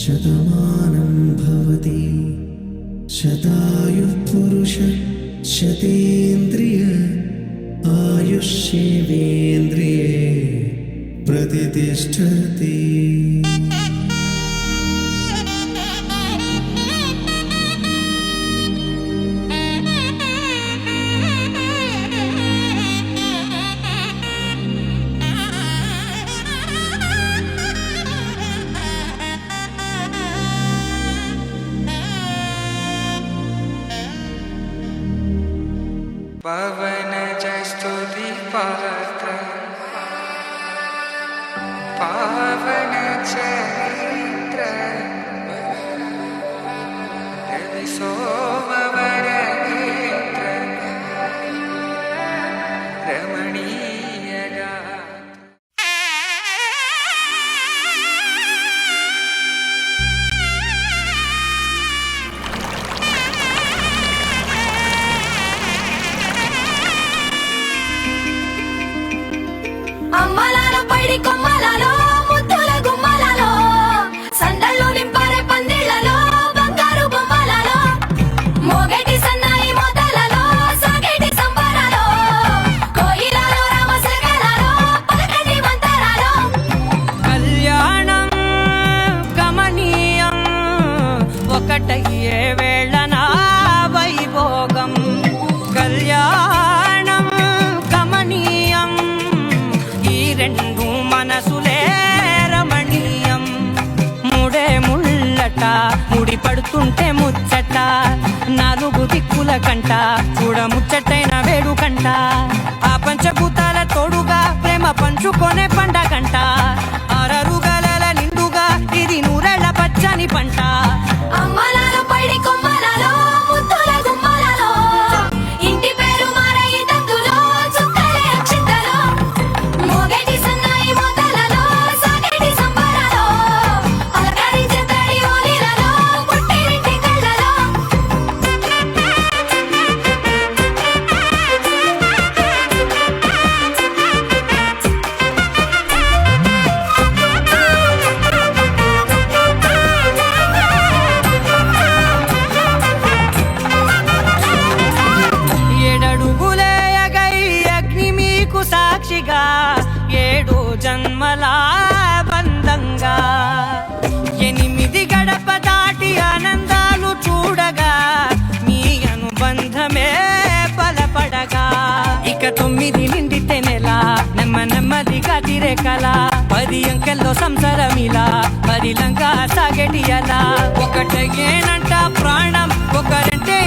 శతమానం భవతి శతాయుః పురుష శతేంద్రియ ఆయుష్యేవేంద్రియే ప్రతిష్టతి. పవన జస్తుతి పాత్ర పావన చరిత్ర రవి సోమవర నేత్ర రమణీయగా. అమ్మలాల పైడి కొమ్మలలో ముద్దుల గుమ్మలలో సందళ్ళు నింపారే పందిళ్లలో బంగారు బొమ్మలలో మోగేటి సన్నాయి మోతలలో సాగేటి సంబరాలో కోయిలలో రామశకలలో పలకండి మంతరాలో. కళ్యాణం గమనీయం ఒకటయ్యే వేళన వైభోగం. కళ్యాణం గమనీయం ఈ రెండు మనసులే రమణీయం. ముడే ముళ్ళట ముడి పడుతుంటే ముచ్చట నాలుగు దిక్కుల కంట చూడ ముచ్చటైన వేడుకంట. ఆ పంచభూతాల తోడుగా ప్రేమ పంచుకొనే పండగంట. ఆరరుగల నిండుగా ఇది నూరెళ్ళ పచ్చని పంట. అమ్మలాల పైడి కొమ్మలలో ముద్దుల గుమ్మలలో ఇంటి పేరు మారయి తందులో చుక్కలే అక్షింతలో మోగేటి సన్నాయి మోతలలో సాగేటి సంబరాలో అలకరించే తడి ఓలిలలో పుట్టినింటి కళ్ళలో. ఏడడుగులే ఎగై అగ్ని మీకు సాక్షిగా ఏడు జన్మల బంధంగా 8 గడప దాటి ఆనందాలు చూడగా మీ అనుబంధమే బలపడగా. ఇక 9 నిండితే నెల నెమ్మదిగా తిరే కల 10 అంకెల్లో సంసారమిలా 10 లంగా సాగేటి అలా. ఒకటేనంట ప్రాణం ఒకరంటే